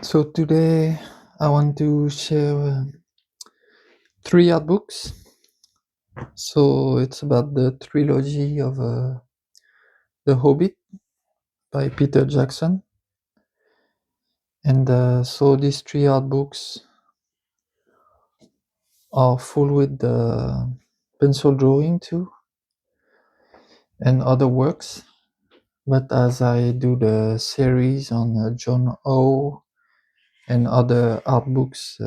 So today I want to share three artbooks. So it's about the trilogy of The Hobbit by Peter Jackson. And so these three artbooks are full with the pencil drawing too and other works. But as I do the series on John O and other artbooks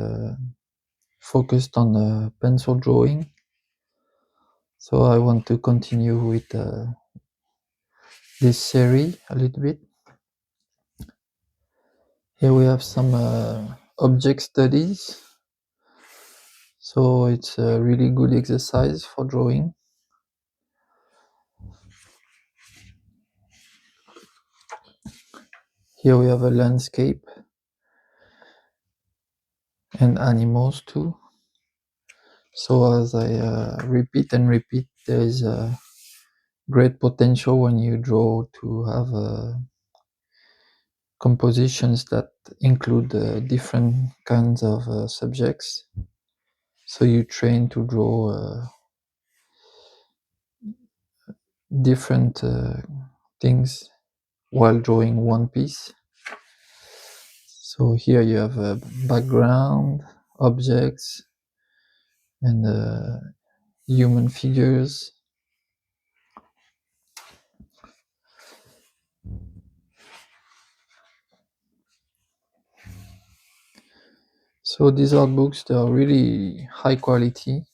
focused on pencil drawing, so I want to continue with this series a little bit. Here we have some object studies. So it's a really good exercise for drawing. Here we have a landscape and animals too. So as I repeat and repeat, there is a great potential when you draw to have compositions that include different kinds of subjects. So you train to draw different things while drawing one piece. So here you have a background, objects, and human figures. So these art books, they are really high quality.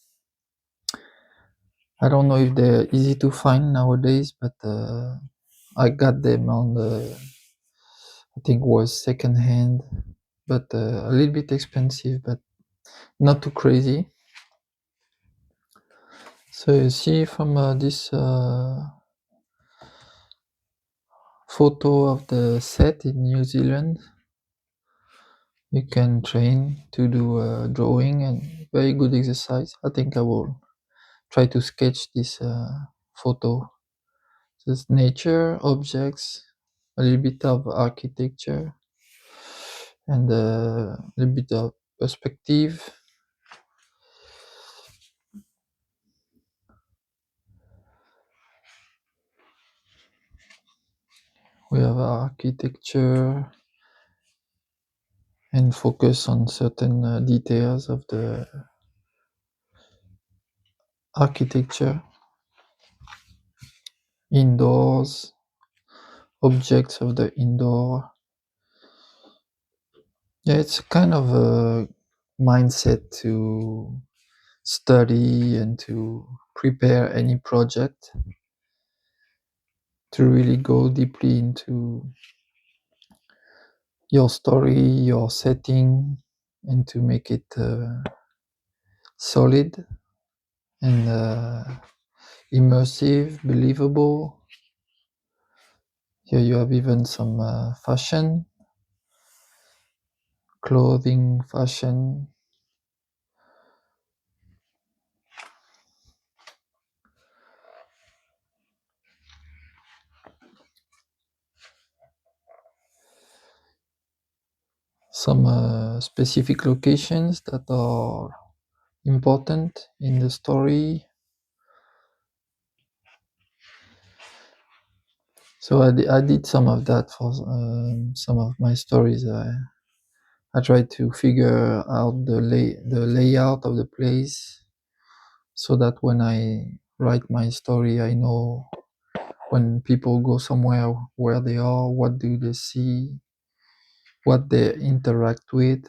I don't know if they're easy to find nowadays, but I got them on I think was second hand, but a little bit expensive, but not too crazy. So you see from this photo of the set in New Zealand, you can train to do drawing, and very good exercise. I think I will try to sketch this photo. Just nature, objects, a little bit of architecture, and a little bit of perspective. We have architecture and focus on certain details of the architecture. Indoors, objects of the indoor. Yeah, it's kind of a mindset to study and to prepare any project, to really go deeply into your story, your setting, and to make it solid and immersive, believable. Here you have even some fashion, clothing, fashion. Some specific locations that are important in the story. So I did some of that for some of my stories. I tried to figure out the layout of the place, so that when I write my story, I know when people go somewhere where they are, what do they see, what they interact with.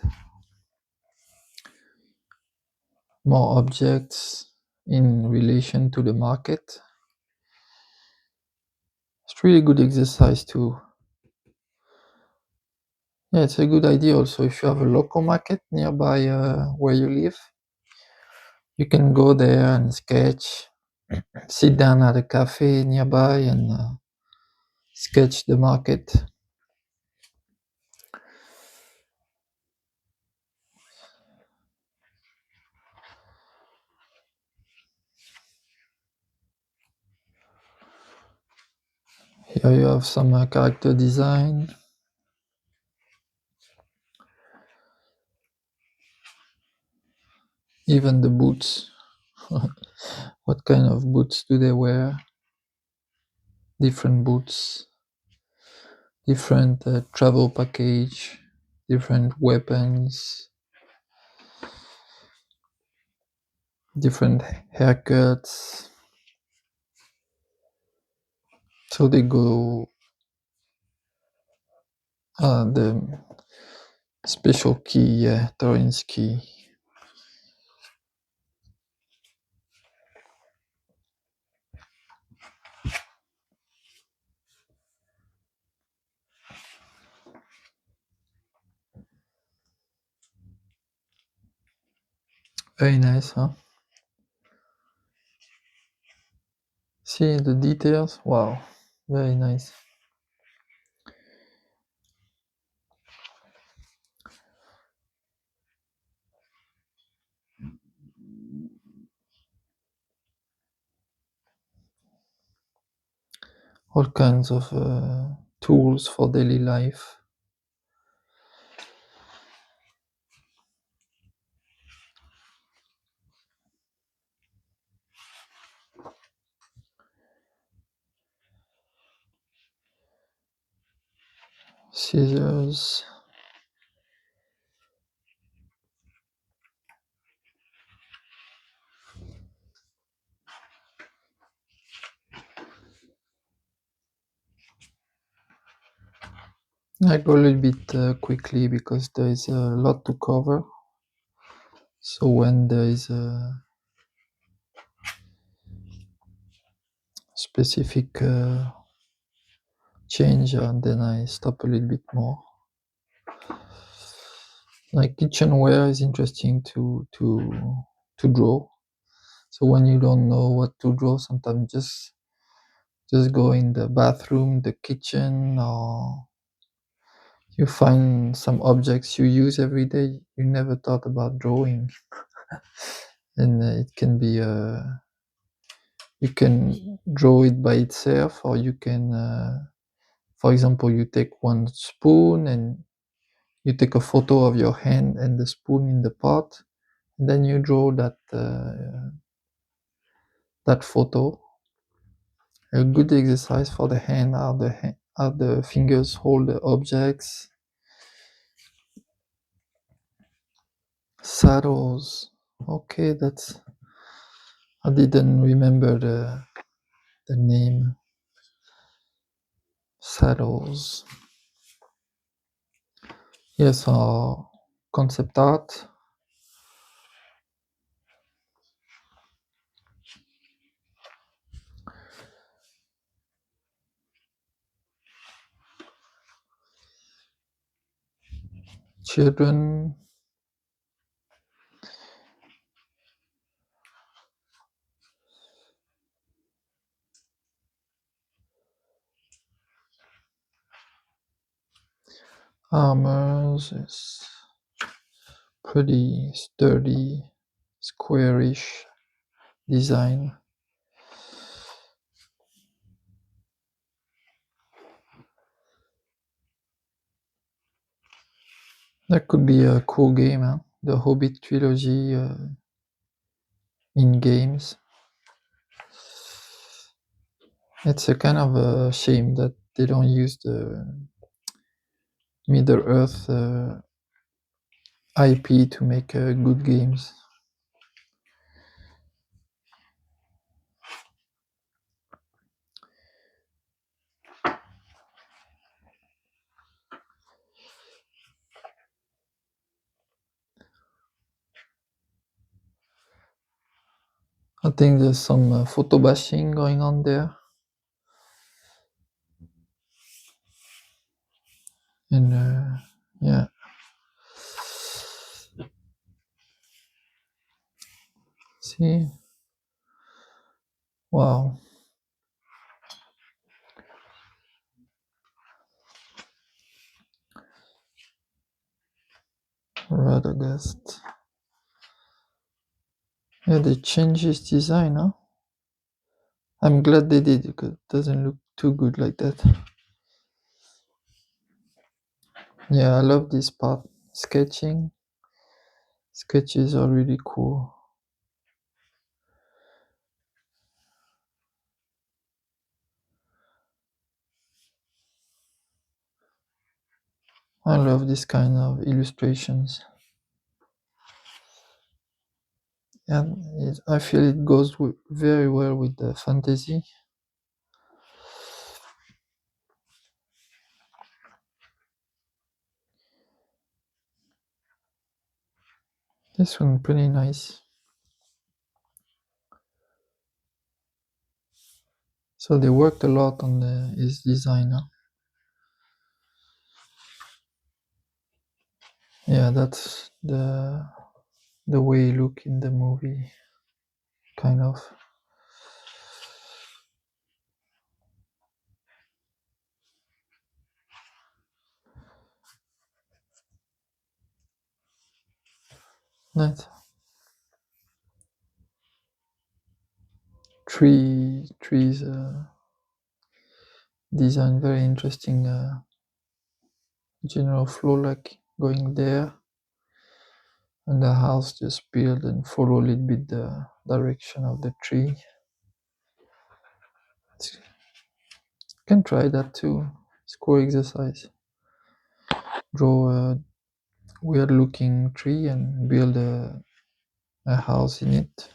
More objects in relation to the market. It's really good exercise too. Yeah, it's a good idea also if you have a local market nearby where you live. You can go there and sketch, sit down at a cafe nearby and sketch the market. Here you have some character design. Even the boots. What kind of boots do they wear? Different boots, different travel package, different weapons, different haircuts. So they go the special key, yeah, Torin's key. Very nice, huh? See the details? Wow, very nice. All kinds of tools for daily life. Scissors. I go a little bit quickly because there is a lot to cover. So when there is a specific change, then I stop a little bit more. Like kitchenware is interesting to draw. So when you don't know what to draw, sometimes just go in the bathroom, the kitchen, or you find some objects you use every day you never thought about drawing. And it can be you can draw it by itself, or you can for example, you take one spoon and you take a photo of your hand and the spoon in the pot, and then you draw that photo. A good exercise for the hand how the fingers hold the objects. Saddles. Okay, I didn't remember the name. Saddles. Yes, concept art. Children. Armors is pretty sturdy, squarish design. That could be a cool game, huh? The Hobbit trilogy in games. It's a kind of a shame that they don't use the Middle Earth IP to make good games. I think there's some photo bashing going on there. And yeah. See? Wow. Radagast. Yeah, they changed his design, huh? I'm glad they did because it doesn't look too good like that. Yeah, I love this part. Sketching. Sketches are really cool. I love this kind of illustrations. And I feel it goes very well with the fantasy. This one pretty nice. So they worked a lot on his design. Huh? Yeah, that's the way he look in the movie, kind of. Nice. Trees design, very interesting. General flow, like going there, and the house just build and follow a little bit the direction of the tree. You can try that too. It's cool exercise. Draw a weird looking tree and build a house in it.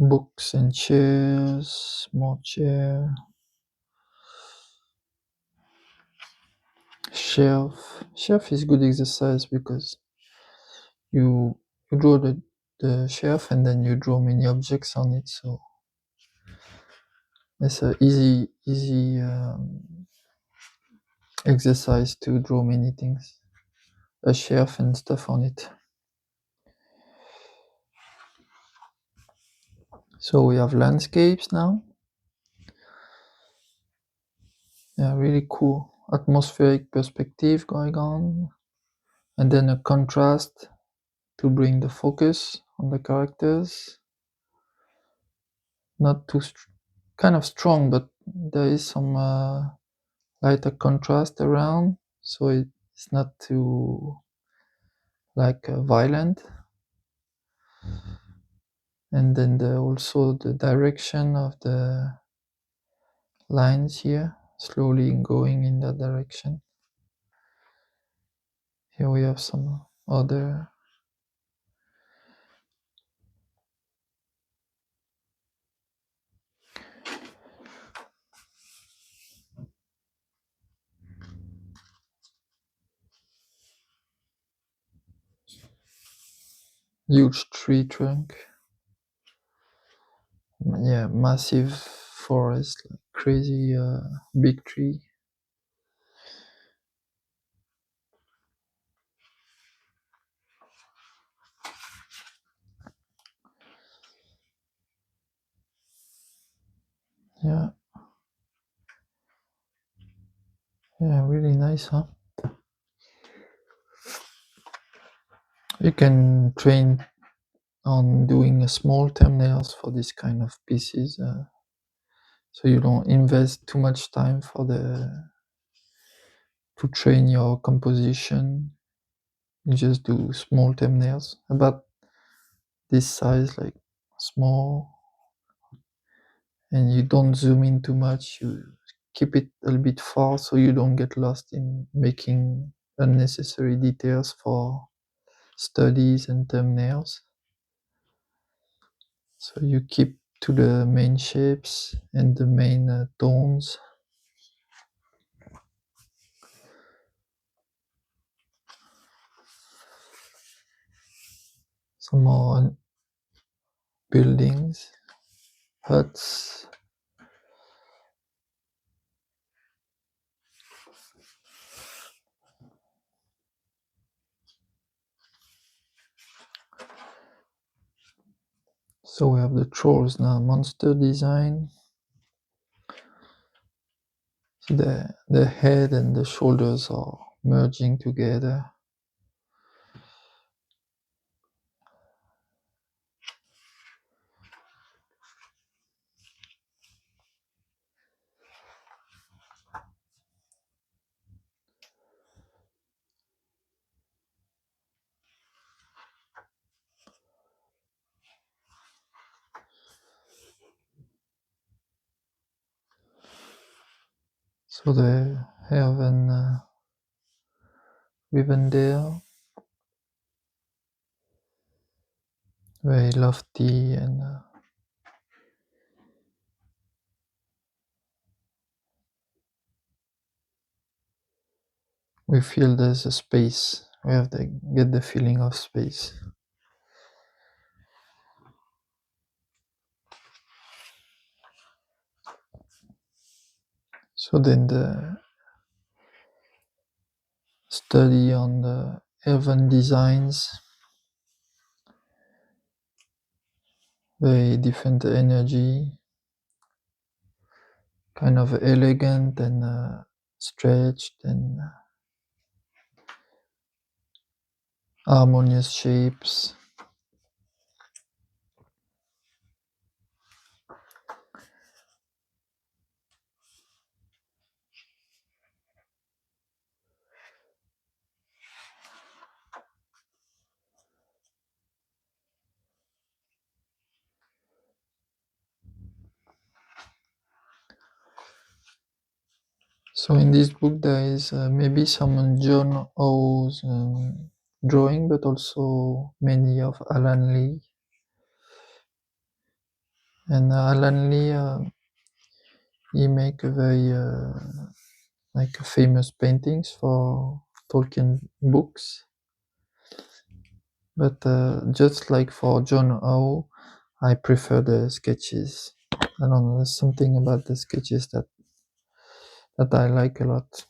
Books and chairs, more chair, shelf is good exercise because you draw the shelf and then you draw many objects on it, so it's a easy exercise to draw many things, a shelf and stuff on it. So we have landscapes now. Yeah, really cool atmospheric perspective going on, and then a contrast to bring the focus on the characters. Not too kind of strong, but there is some lighter contrast around, so it's not too like violent. And then also the direction of the lines here, slowly going in that direction. Here we have some other huge tree trunk. Yeah, massive forest, like crazy big tree. Yeah, yeah, really nice, huh? You can train on doing small thumbnails for this kind of pieces, so you don't invest too much time to train your composition. You just do small thumbnails about this size, like small, and you don't zoom in too much. You keep it a little bit far so you don't get lost in making unnecessary details for studies and thumbnails. So you keep to the main shapes and the main tones. Some more buildings, huts. So we have the trolls now, monster design. So the head and the shoulders are merging together. So they have an ribbon there, very lofty, and we feel there's a space. We have to get the feeling of space. So then the study on the elven designs, very different energy, kind of elegant and stretched and harmonious shapes. So in this book there is maybe some John O's drawing, but also many of Alan Lee. And Alan Lee, he make a very like famous paintings for Tolkien books. But just like for John O, I prefer the sketches. I don't know, there's something about the sketches that I like a lot.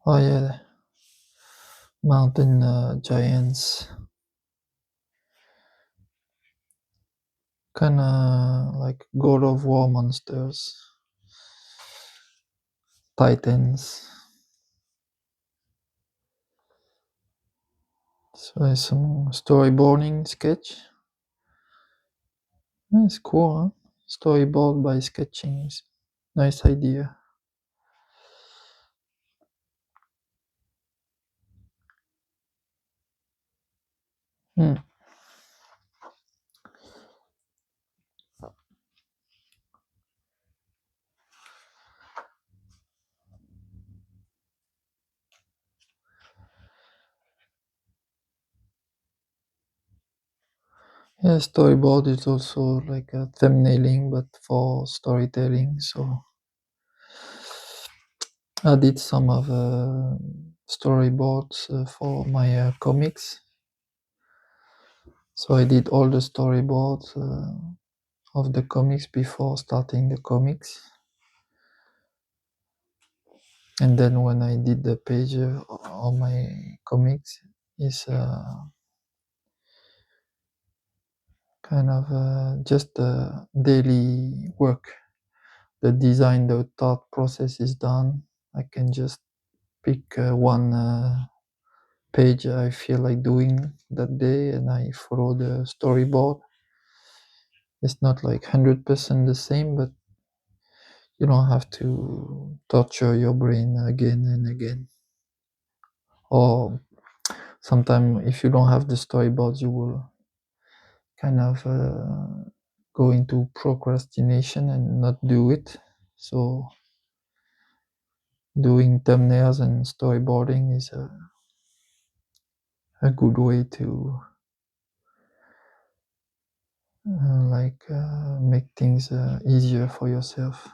Oh yeah, mountain giants. Kinda like God of War monsters. Titans. So there's some storyboarding sketch. That's cool, huh? Storyboard by sketching. Nice idea. Hmm. Yeah, storyboard is also like a thumbnailing, but for storytelling. So I did some of storyboards for my comics. So I did all the storyboards of the comics before starting the comics. And then when I did the page of my comics, is kind of just daily work. The design, the thought process is done. I can just pick one page I feel like doing that day and I follow the storyboard. It's not like 100% the same, but you don't have to torture your brain again and again. Or sometimes if you don't have the storyboards, you will kind of go into procrastination and not do it. So doing thumbnails and storyboarding is a good way to make things easier for yourself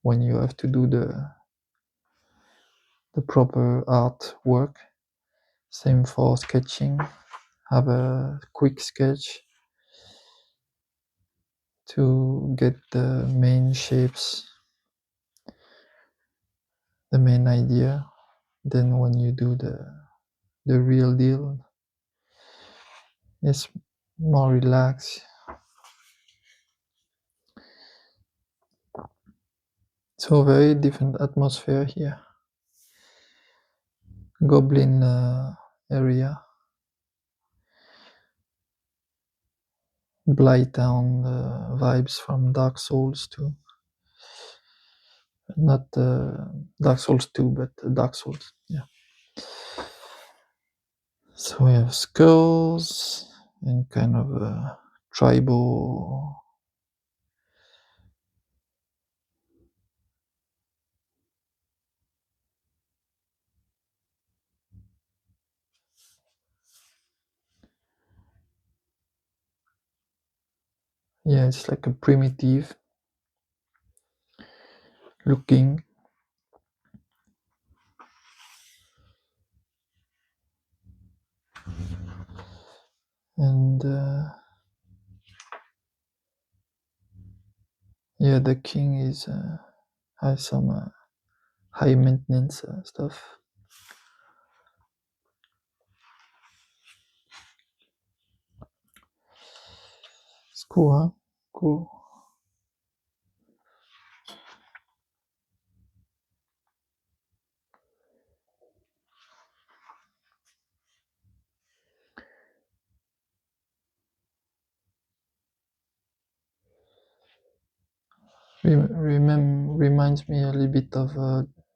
when you have to do the proper artwork. Same for sketching. Have a quick sketch to get the main shapes, the main idea. Then when you do the real deal, it's more relaxed. So very different atmosphere here. Goblin area. Blighttown vibes from Dark Souls too. Not Dark Souls 2, but Dark Souls. Yeah. So we have skulls and kind of a tribal. Yeah, it's like a primitive looking. And yeah, the king is has some high maintenance stuff. It's cool, huh? Cool. Reminds me a little bit of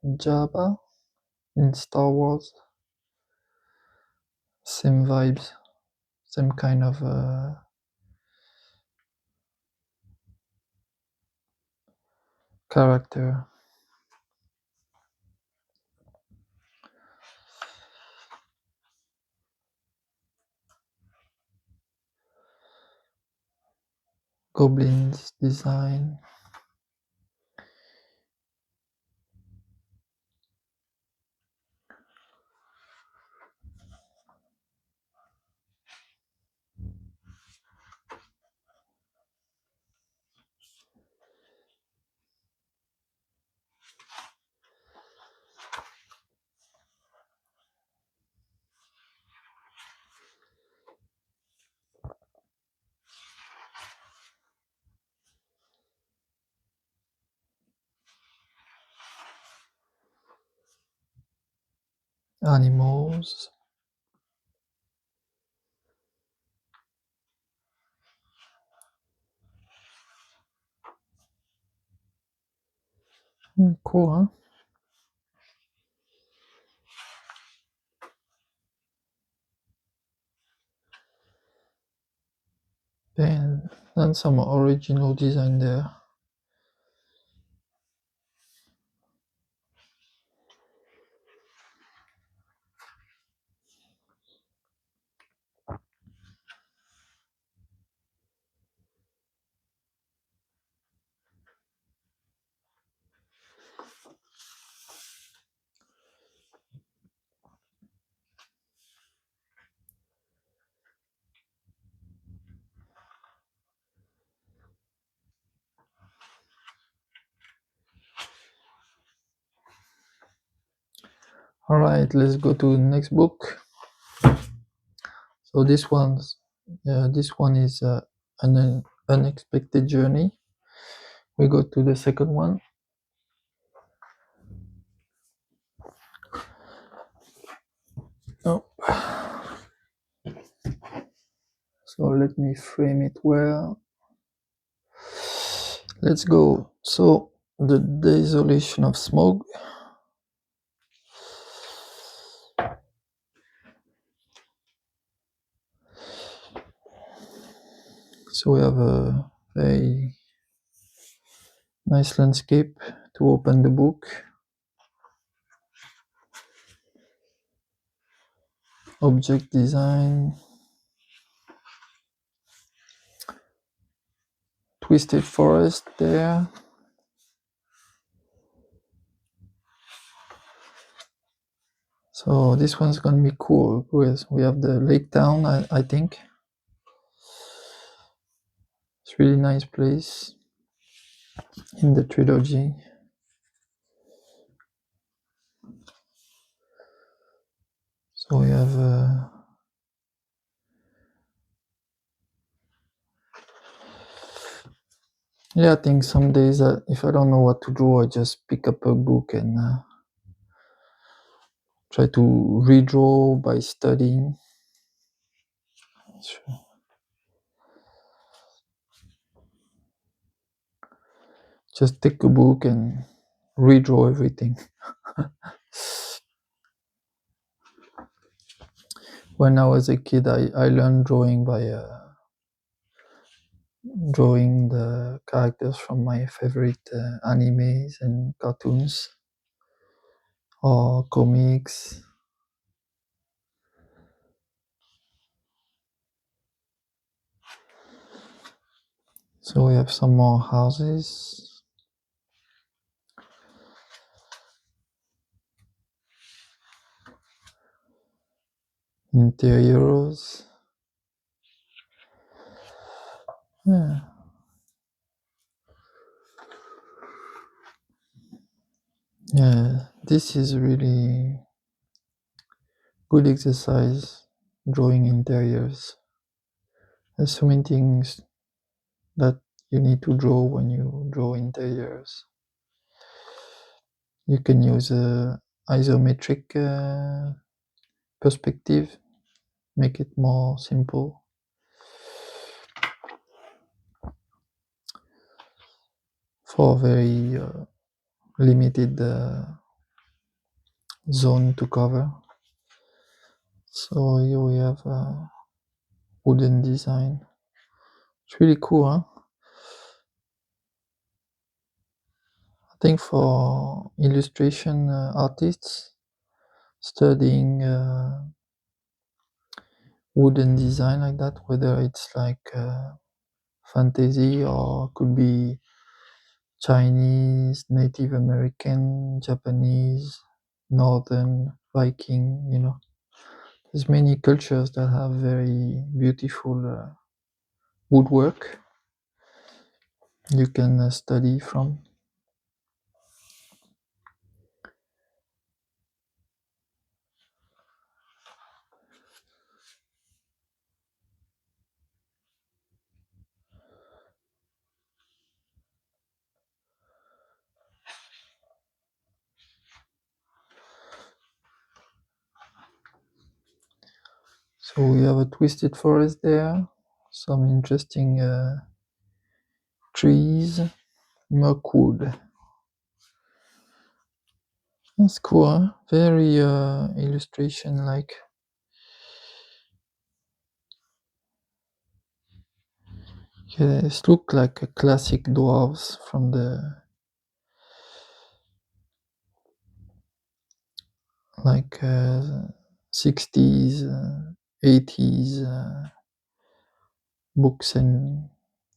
Jabba in Star Wars. Same vibes, same kind of character. Goblins design. Animals. Cool, huh? And some original design there. All right, let's go to the next book. So this one is an unexpected journey. We go to the second one. Oh. So let me frame it well. Let's go. So the desolation of Smog. So we have a very nice landscape to open the book. Object design. Twisted forest there. So this one's gonna be cool because we have the lake town, I think. It's really nice place in the trilogy. So we have yeah, I think some days if I don't know what to draw, I just pick up a book and try to redraw by studying. Just take a book and redraw everything. When I was a kid, I learned drawing by drawing the characters from my favorite animes and cartoons or comics. So we have some more houses. Interiors. Yeah. Yeah, this is really good exercise, drawing interiors. There's so many things that you need to draw when you draw interiors. You can use a isometric perspective, make it more simple. For a very limited zone to cover. So here we have wooden design. It's really cool, huh? I think for illustration artists studying wooden design like that, whether it's like fantasy or could be Chinese, Native American, Japanese, Northern, Viking, There's many cultures that have very beautiful woodwork you can study from. So we have a twisted forest there, some interesting trees, milkwood. That's cool, huh? Very illustration-like. Yeah, this look like a classic dwarves from the 60s, 80s books and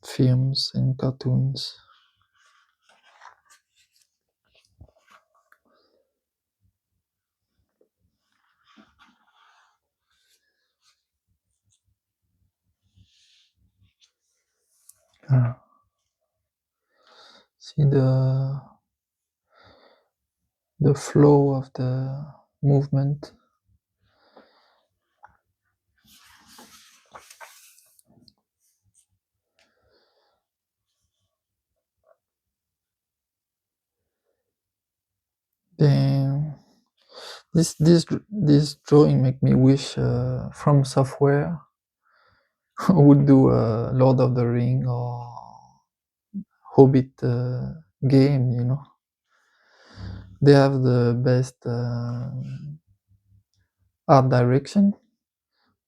films and cartoons. See the flow of the movement. Then this drawing make me wish From Software would do a Lord of the Ring or Hobbit game. They have the best art direction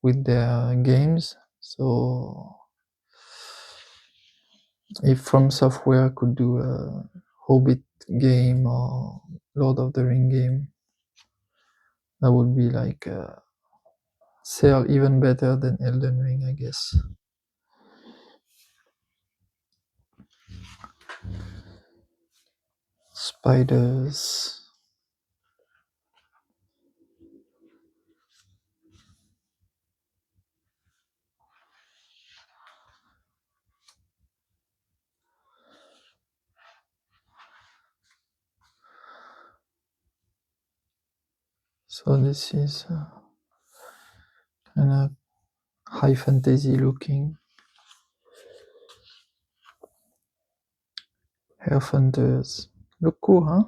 with their games. So if From Software could do a Hobbit game or Lord of the Ring game, that would be like sell even better than Elden Ring, I guess. Spiders. So this is kind of high fantasy looking. Elf hunters. Look cool, huh?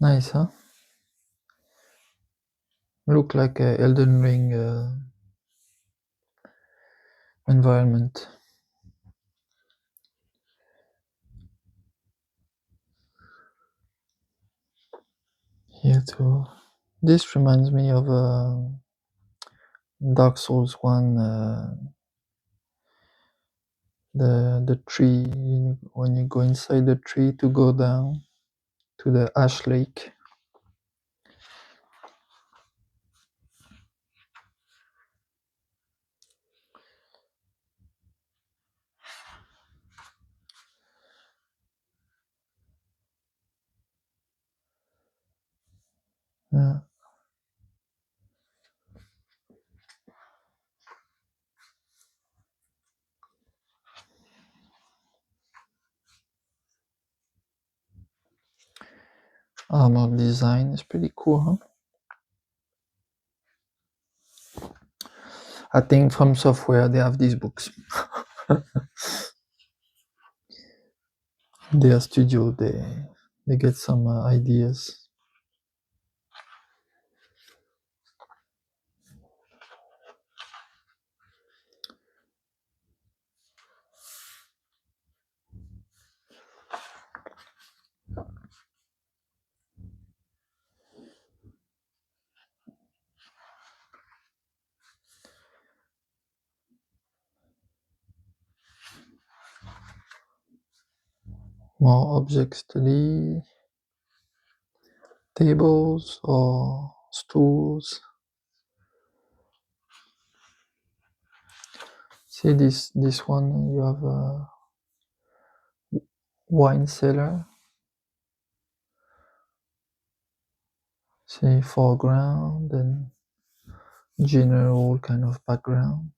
Nice, huh? Look like a Elden Ring environment. Here too. This reminds me of Dark Souls 1, the tree, when you go inside the tree to go down to the Ash Lake. Yeah. Armor design is pretty cool, huh? I think From Software, they have these books. Their studio, they get some ideas. More object study, tables or stools. See this one, you have a wine cellar. See, foreground and general kind of background.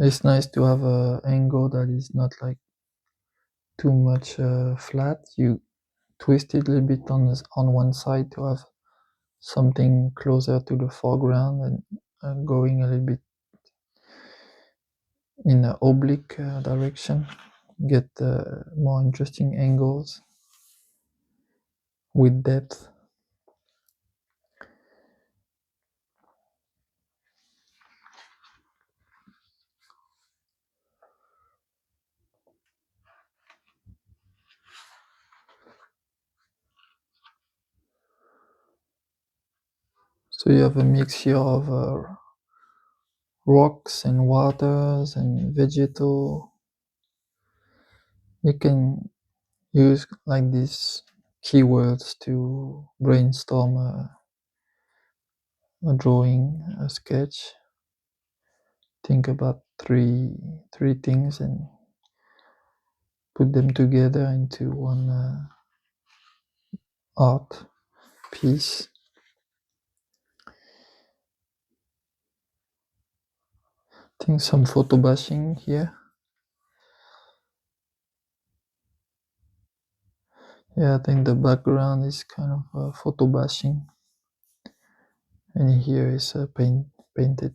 It's nice to have a angle that is not like too much flat. You twist it a little bit on one side to have something closer to the foreground and going a little bit in an oblique direction. Get more interesting angles with depth. So you have a mixture of rocks and waters and vegetal. You can use like these keywords to brainstorm a drawing, a sketch. Think about three things and put them together into one art piece. I think some photo bashing here. Yeah, I think the background is kind of photo bashing, and here is painted.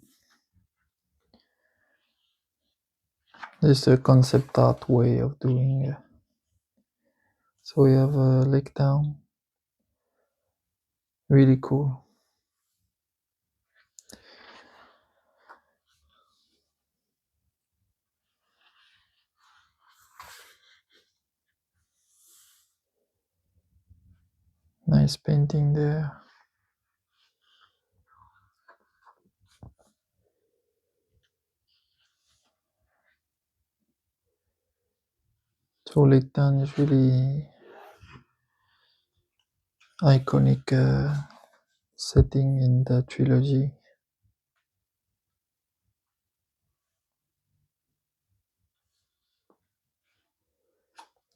This is a concept art way of doing it. So we have a lake down. Really cool. Nice painting there. So lake down is really iconic setting in the trilogy.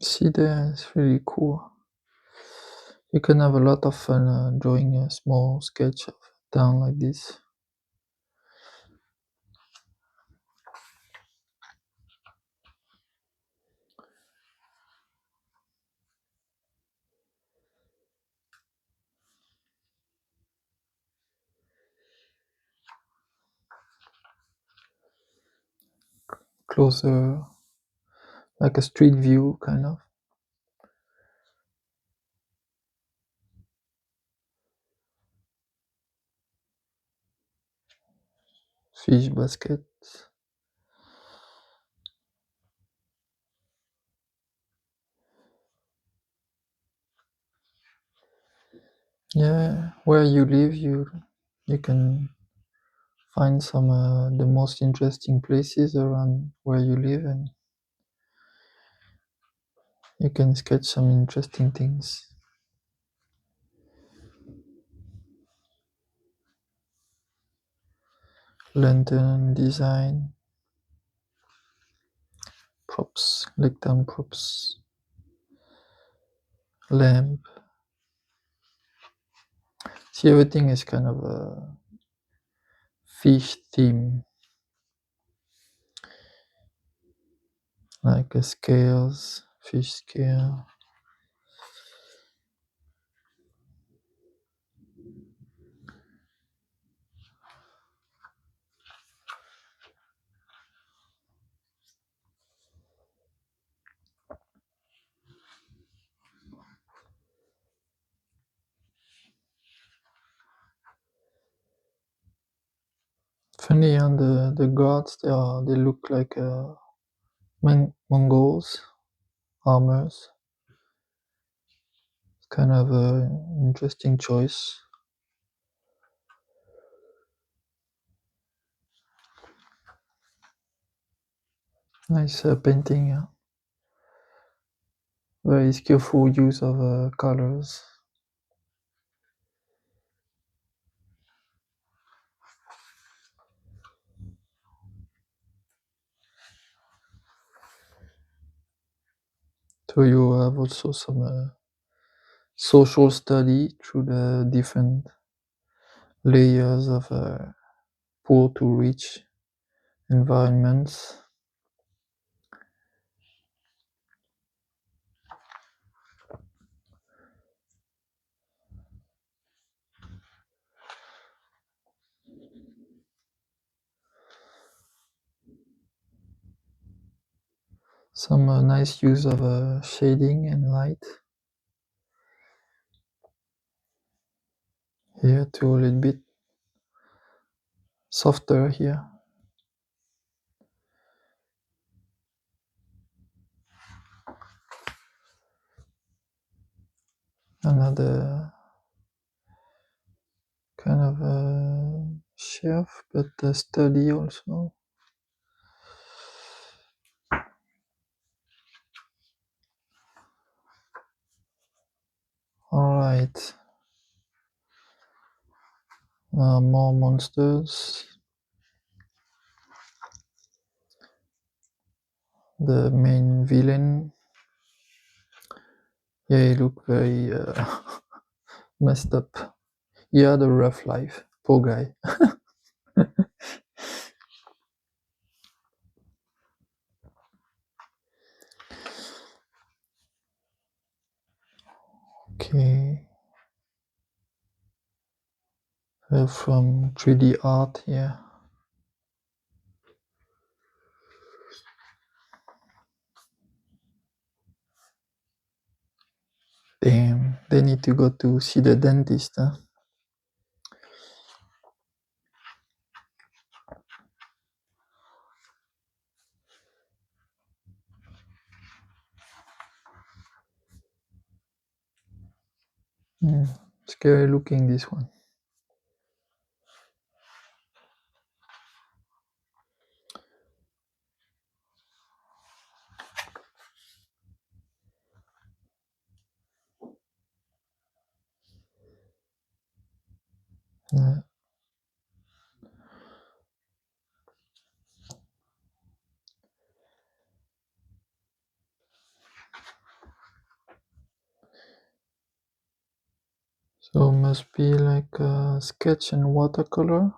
See there, it's really cool. You can have a lot of fun drawing a small sketch of town like this. closer, like a street view kind of. Fish basket. Yeah, where you live, you can find some the most interesting places around where you live, and you can sketch some interesting things. Lantern design, props, lectern props, lamp. See, everything is kind of a fish theme, like a scales, fish scale. Funny on the gods, they look like Mongols armors. Kind of an interesting choice. Nice painting, yeah. Very skillful use of colors. So you have also some social study through the different layers of poor to rich environments. Some nice use of shading and light. Here too, a little bit softer here. Another kind of shelf, but study also. Alright. More monsters. The main villain. Yeah, he looked very messed up. He had a rough life. Poor guy. Okay. From 3D art, yeah. Damn, they need to go to see the dentist, huh? Scary looking, this one. Yeah. So must be like a sketch and watercolor.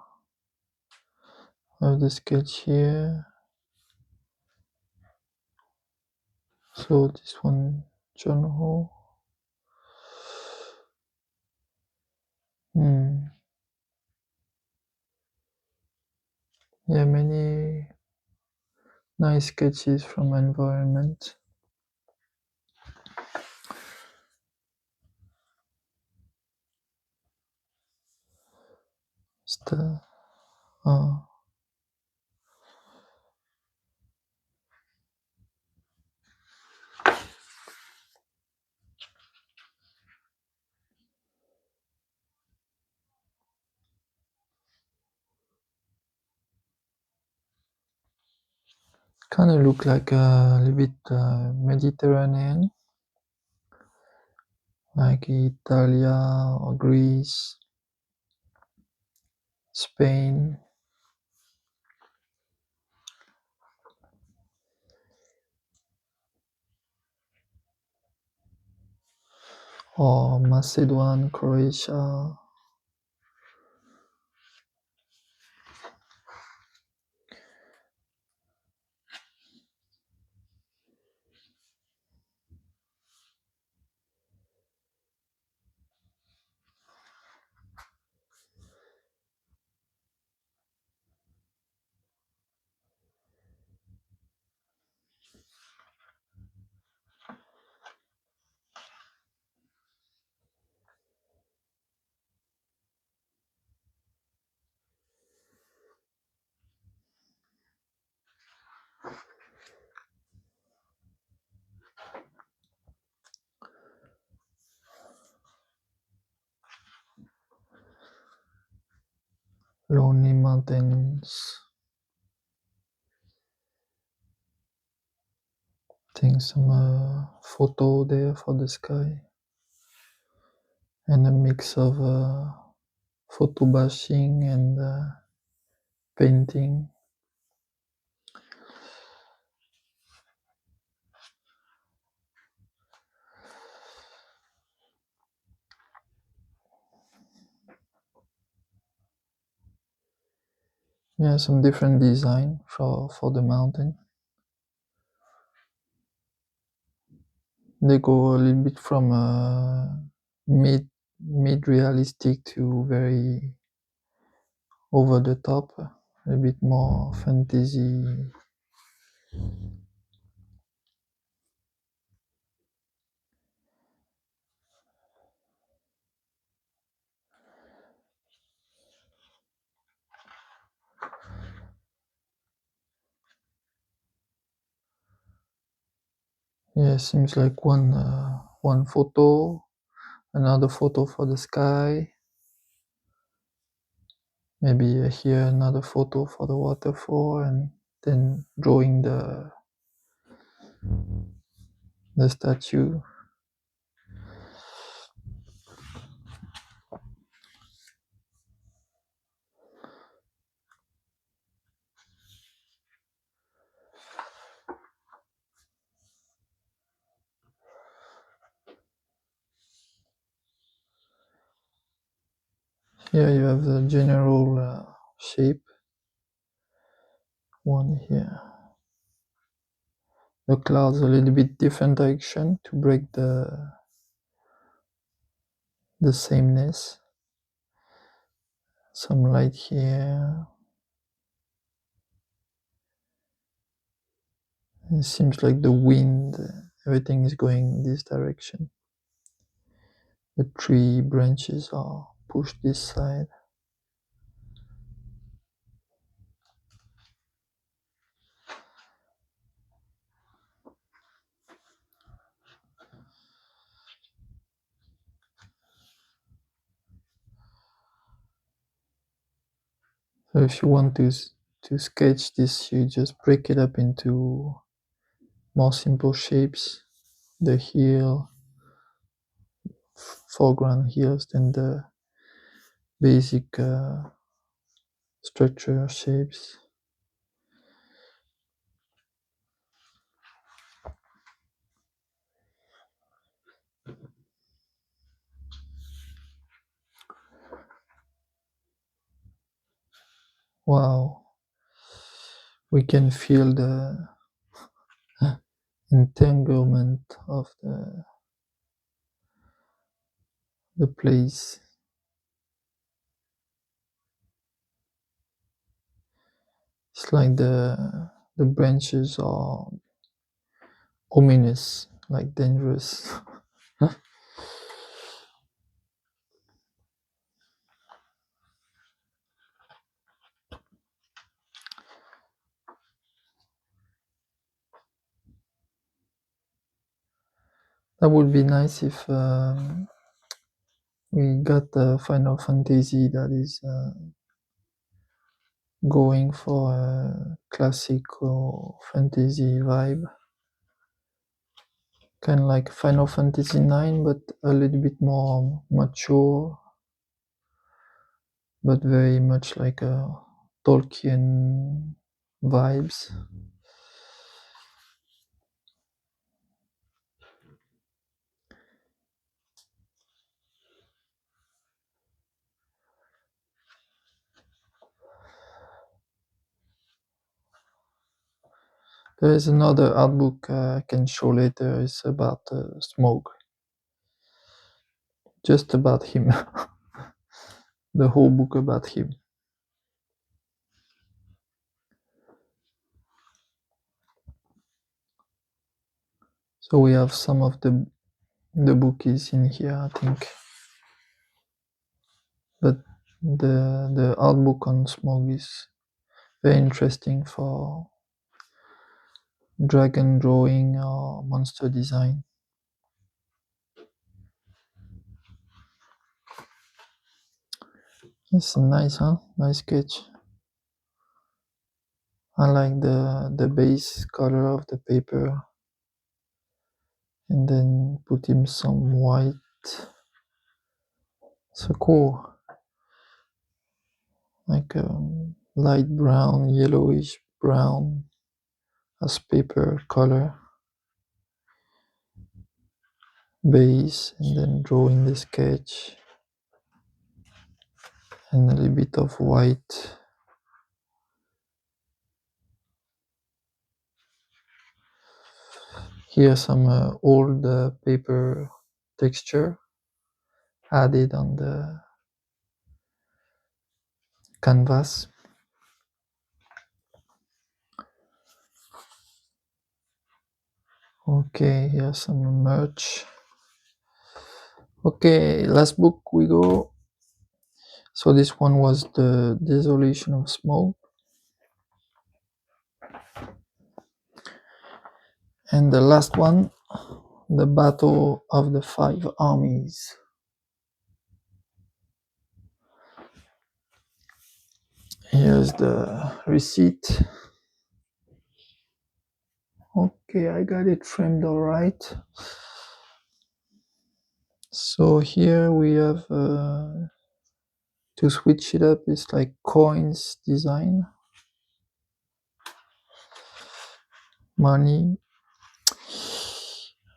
I have the sketch here. So this one, John Ho. Yeah, many Nice sketches from environment. St- uh, Kind of look like a little bit Mediterranean, like Italia or Greece, Spain, or Macedon, Croatia. Lonely mountains. Take some photo there for the sky, and a mix of photo bashing and painting. Yeah, some different design for the mountain. They go a little bit from mid realistic to very over the top, a bit more fantasy. Yeah, seems like one photo, another photo for the sky, maybe here another photo for the waterfall, and then drawing the statue. Here you have the general shape, one here. The clouds a little bit different direction to break the sameness. Some light here. It seems like the wind, everything is going this direction. The tree branches are pushed this side. So if you want to sketch this, you just break it up into more simple shapes. The hill, foreground hills, then the basic structure shapes. Wow, we can feel the entanglement of the place. It's like the branches are ominous, like dangerous. That would be nice if we got a Final Fantasy that is going for a classical fantasy vibe, kind of like Final Fantasy 9, but a little bit more mature, but very much like a Tolkien vibes. There is another art book I can show later. It's about Smoke, just about him. The whole book about him. So we have some of the bookies in here, I think. But the art book on Smoke is very interesting for dragon drawing or monster design. It's nice, huh? Nice sketch. I like the base color of the paper, and then put him some white. So cool, like light brown, yellowish brown as paper color base, and then drawing the sketch and a little bit of white. Here some old paper texture added on the canvas. Okay, here's some merch. Okay, last book we go. So this one was the Desolation of Smoke. And the last one, the Battle of the Five Armies. Here's the receipt. Okay, I got it framed all right. So here we have, to switch it up, it's like coins design. Money.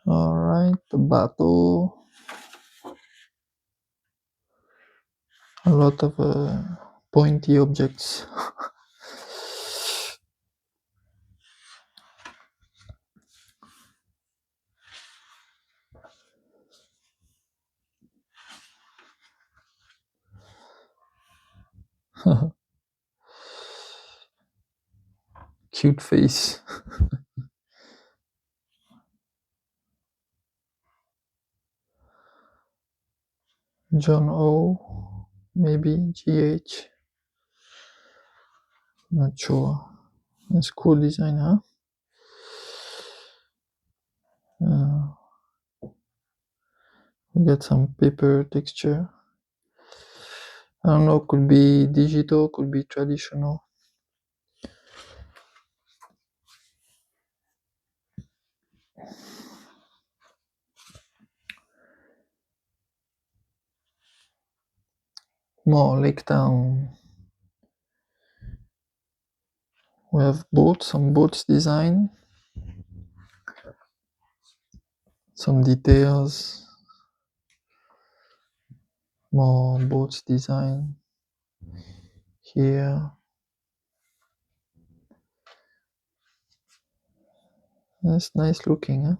All right, the battle. A lot of pointy objects. Cute face. John O, maybe GH. Not sure. That's cool design, huh? We got some paper texture. I don't know, could be digital, could be traditional. More Lake Town. We have boats, some boats design. Some details. More boats design. Here. That's nice looking, huh?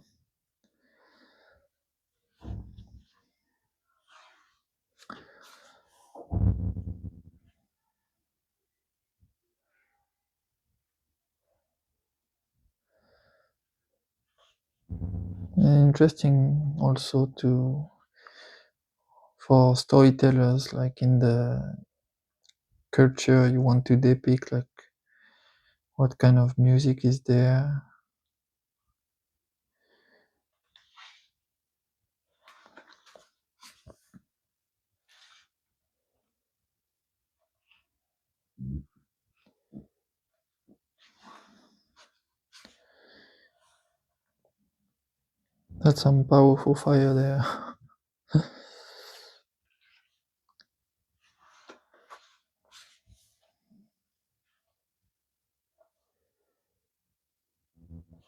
Interesting also for storytellers, like in the culture you want to depict, like what kind of music is there. That's some powerful fire there.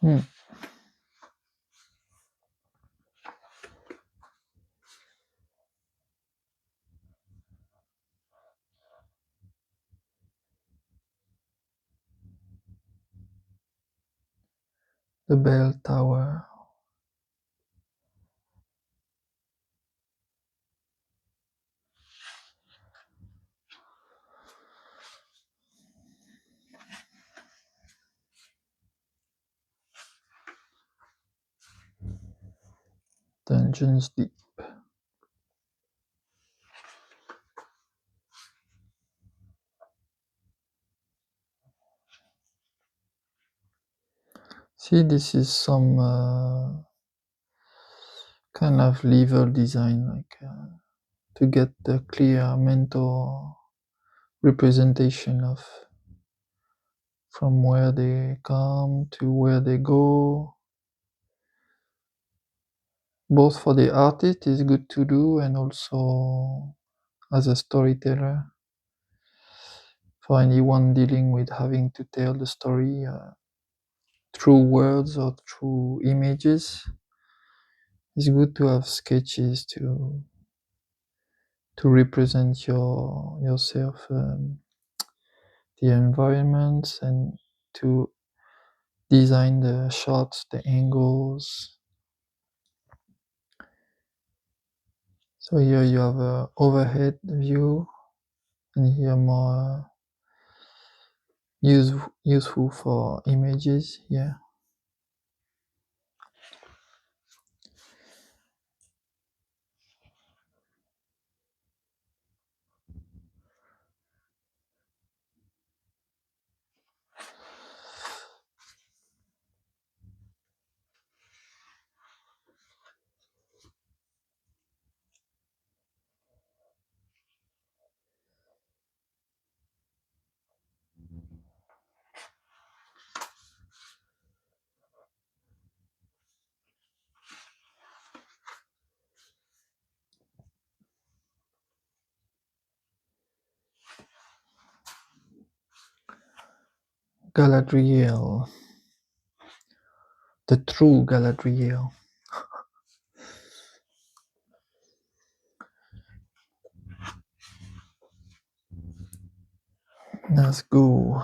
Hmm. The bell tower. Dungeons deep. See, this is some kind of level design, like to get the clear mental representation of from where they come to where they go. Both for the artist is good to do, and also as a storyteller, for anyone dealing with having to tell the story through words or through images. It's good to have sketches to represent yourself, the environments, and to design the shots, the angles. So here you have a overhead view, and here more useful for images. Yeah. Galadriel, the true Galadriel. Let's go.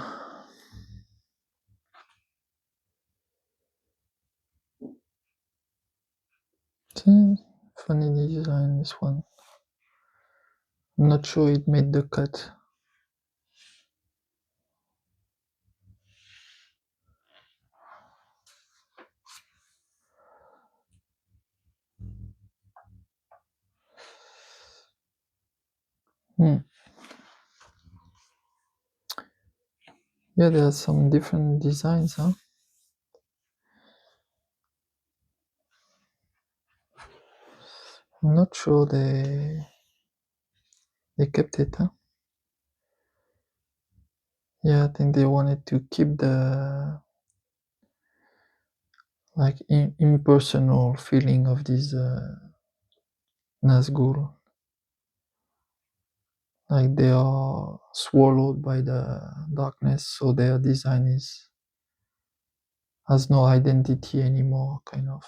See, funny design, this one. I'm not sure it made the cut. Yeah, there are some different designs, huh? I'm not sure they kept it, huh? Yeah, I think they wanted to keep the like impersonal feeling of these Nazgul. Like they are swallowed by the darkness, so their design has no identity anymore, kind of.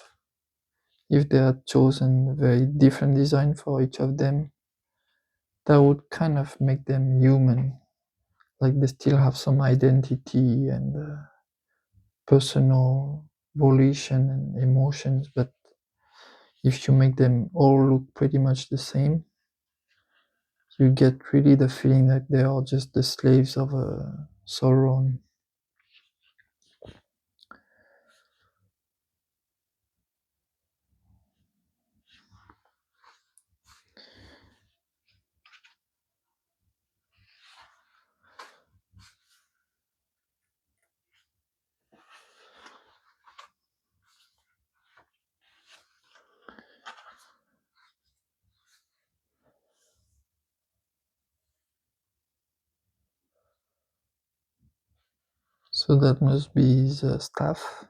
If they had chosen a very different design for each of them, that would kind of make them human. Like they still have some identity and personal volition and emotions, but if you make them all look pretty much the same, you get really the feeling that they are just the slaves of Sauron. So that must be his staff.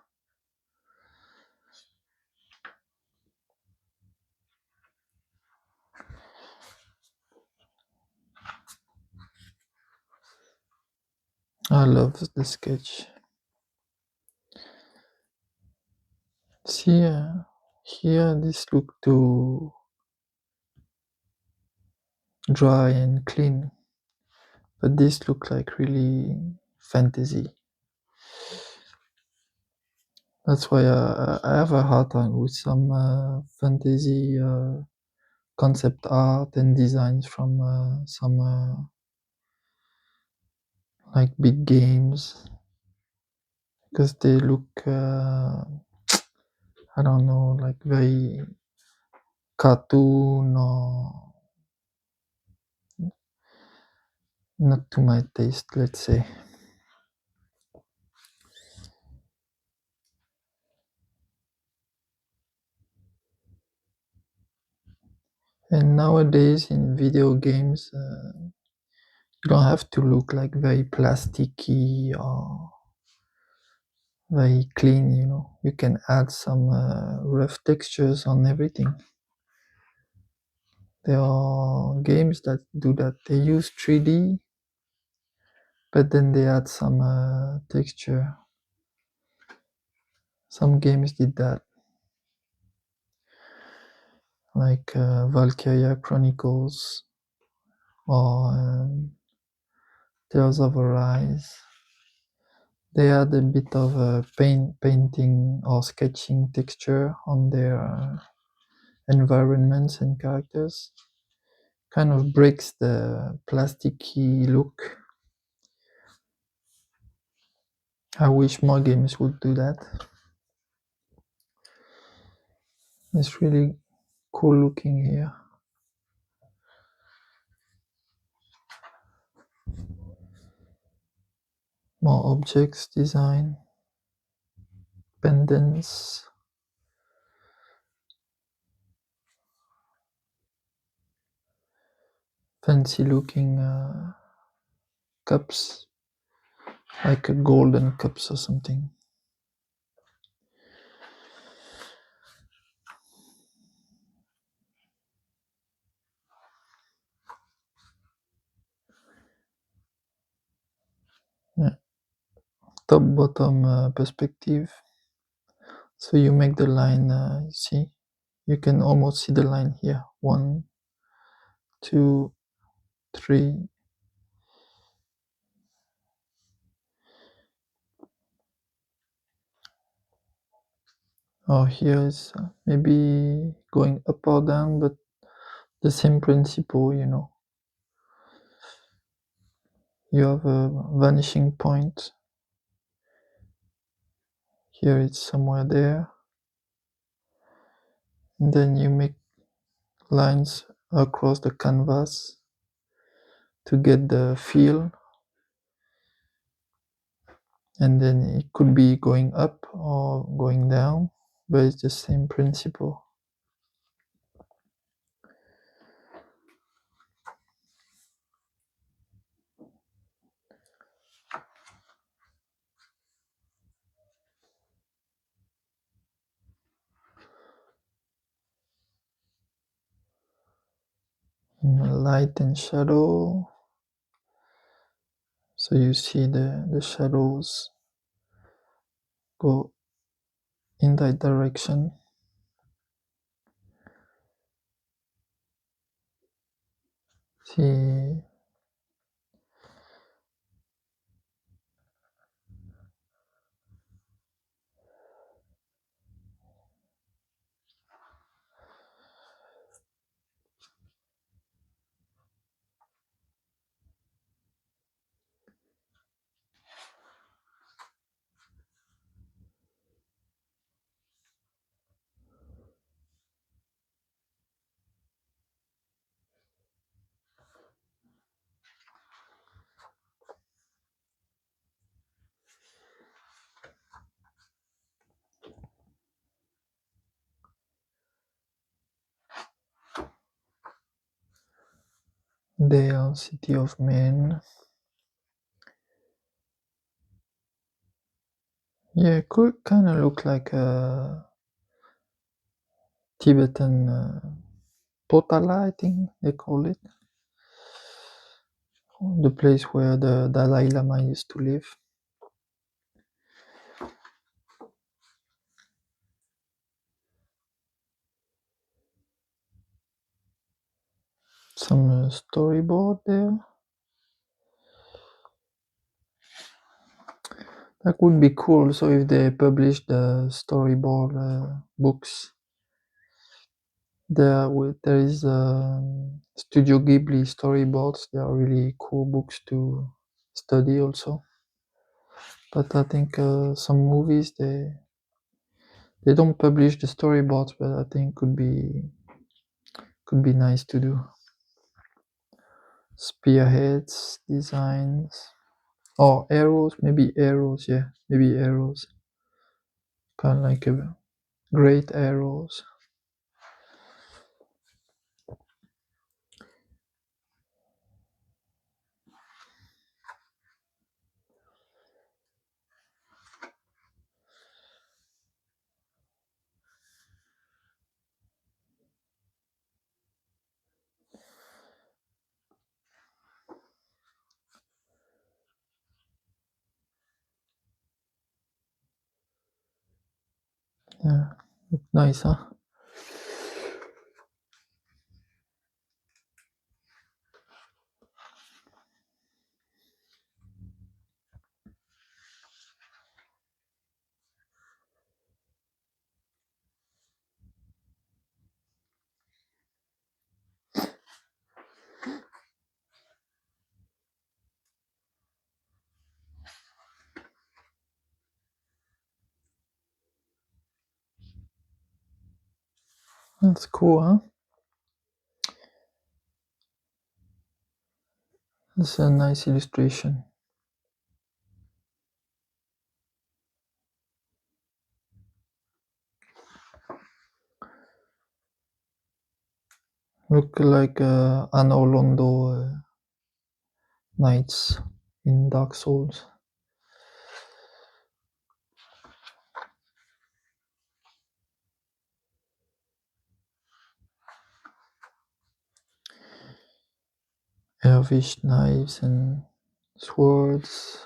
I love the sketch. See, here this look too dry and clean, but this look like really fantasy. That's why I have a hard time with some fantasy concept art and designs from some like big games, because they look I don't know, like very cartoon or not to my taste, let's say. And nowadays in video games, you don't have to look like very plasticky or very clean, you know. You can add some rough textures on everything. There are games that do that. They use 3D, but then they add some texture. Some games did that, like Valkyria Chronicles or Tales of Arise. They add a bit of painting or sketching texture on their environments and characters. Kind of breaks the plasticky look. I wish more games would do that. It's really cool looking here. More objects design, pendants, fancy looking cups, like a golden cups or something. Yeah. Top bottom perspective. So you make the line, you see, you can almost see the line here. 1, 2, 3. Or here is maybe going up or down, but the same principle, you know. You have a vanishing point. Here it's somewhere there. And then you make lines across the canvas to get the feel. And then it could be going up or going down, but it's the same principle. Light and shadow. So you see the shadows go in that direction. See, Dale, City of Men. Yeah, could kind of look like a Tibetan Potala, I think they call it, the place where the Dalai Lama used to live. Some storyboard there. That would be cool. So if they publish the storyboard books, there is Studio Ghibli storyboards. They are really cool books to study also. But I think some movies they don't publish the storyboards, but I think could be nice to do. Spearheads, designs, or arrows, maybe arrows, yeah, maybe arrows. Kind of like a great arrows. Yeah, nice, huh? That's cool, huh? That's a nice illustration. Look like Anno Londo knights in Dark Souls. Elvish knives and swords.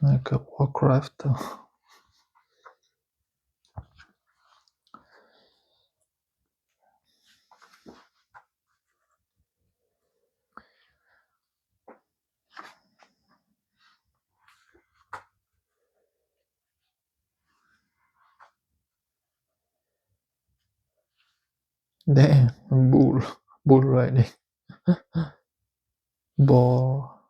Like a Warcraft. Damn, bull riding. Boar.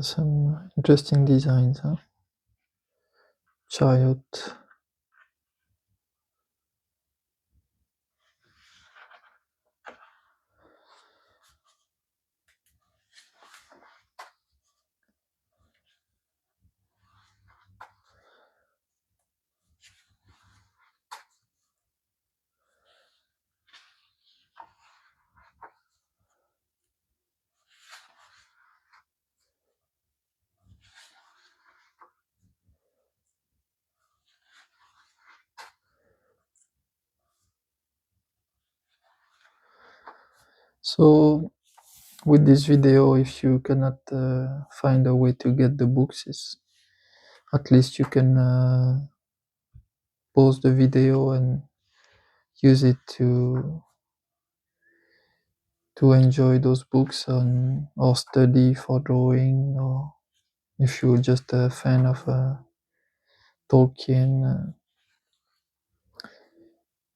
Some interesting designs, huh? Chariot. So with this video, if you cannot find a way to get the books, at least you can pause the video and use it to enjoy those books or study for drawing, or if you're just a fan of Tolkien.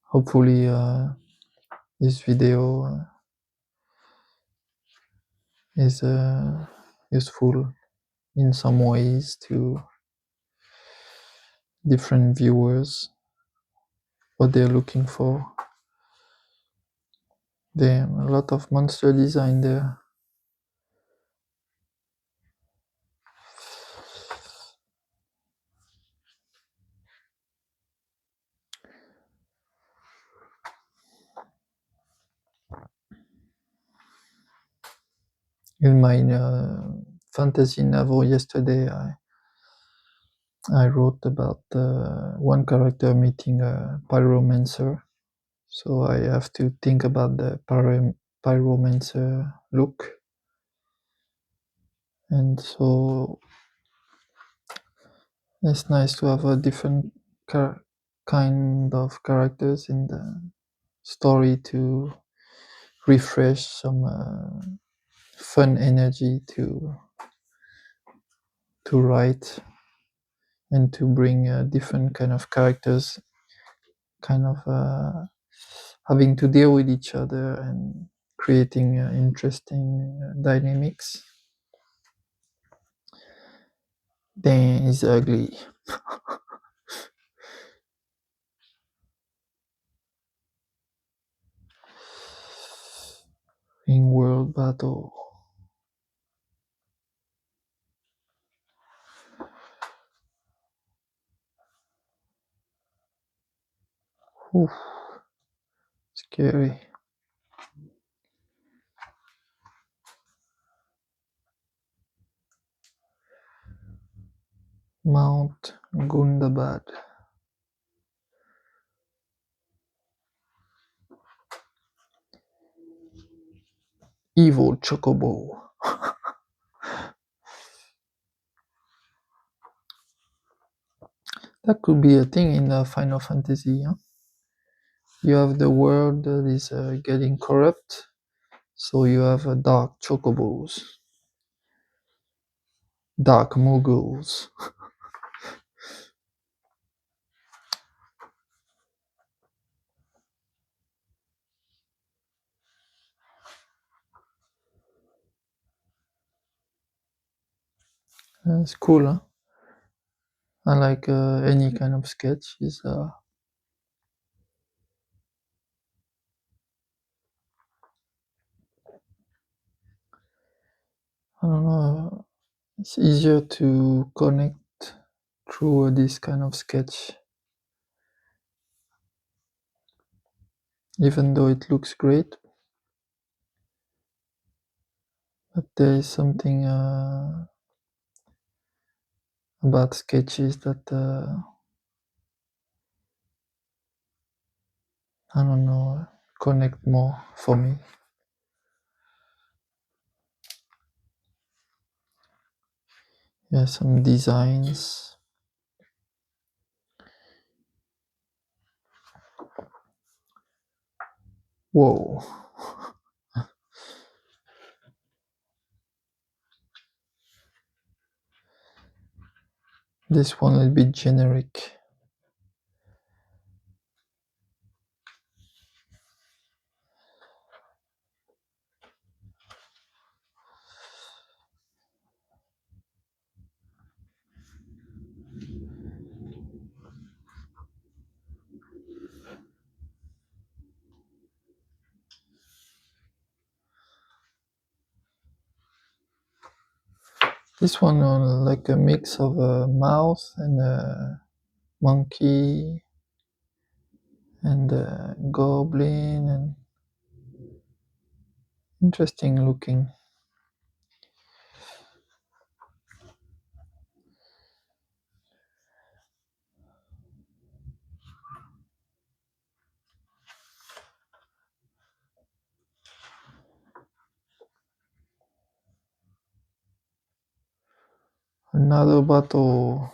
Hopefully this video is useful in some ways to different viewers, what they're looking for. There are a lot of monster design there. In my fantasy novel yesterday, I wrote about one character meeting a pyromancer. So I have to think about the pyromancer look. And so it's nice to have a different kind of characters in the story to refresh some fun energy to write and to bring different kind of characters, kind of having to deal with each other and creating interesting dynamics. Dan is ugly. In world battle. Oof, scary. Mount Gundabad. Evil Chocobo. That could be a thing in Final Fantasy. Huh? You have the world that is getting corrupt, so you have dark chocobos, dark moguls. It's cool, huh? I like any kind of sketch. I don't know. It's easier to connect through this kind of sketch, even though it looks great. But there is something about sketches that I don't know, connect more for me. Yeah, some designs. Whoa. This one will be generic. This one like a mix of a mouse and a monkey and a goblin, and interesting looking. Another battle.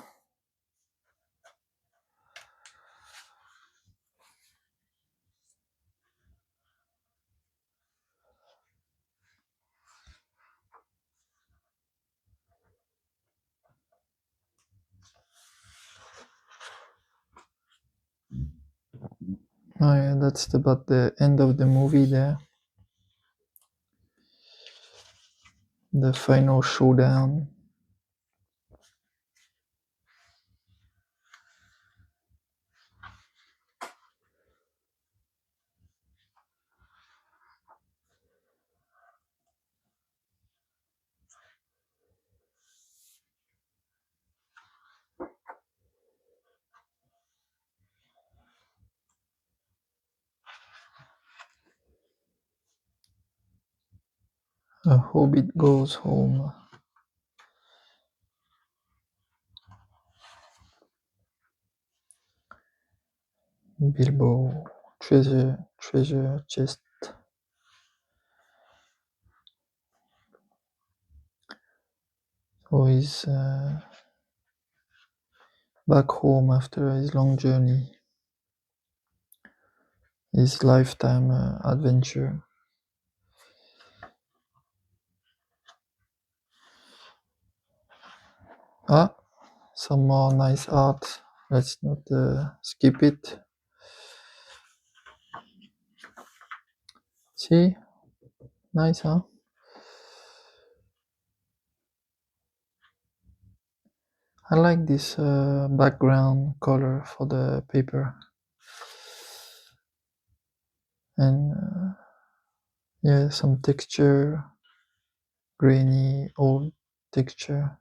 Oh yeah, that's about the end of the movie there. The final showdown. A hobbit goes home. Bilbo, treasure chest. So he's back home after his long journey, his lifetime adventure. Ah, some more nice art. Let's not skip it. See? Nice, huh? I like this background color for the paper. And yeah, some texture, grainy, old texture.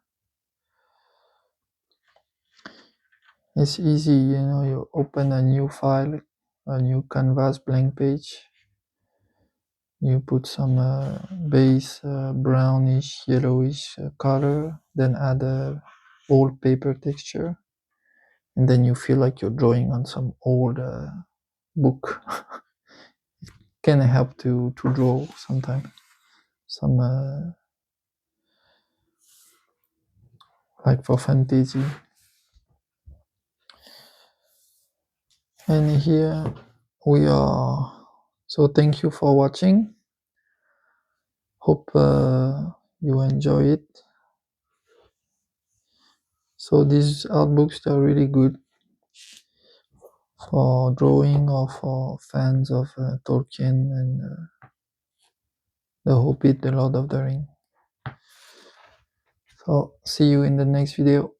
It's easy, you open a new file, a new canvas, blank page. You put some base brownish, yellowish color, then add a old paper texture, and then you feel like you're drawing on some old book. Can help to draw sometimes. Some like for fantasy. And here we are. So thank you for watching. Hope you enjoy it. So these art books are really good for drawing or for fans of Tolkien and The Hobbit, The Lord of the Ring. So see you in the next video.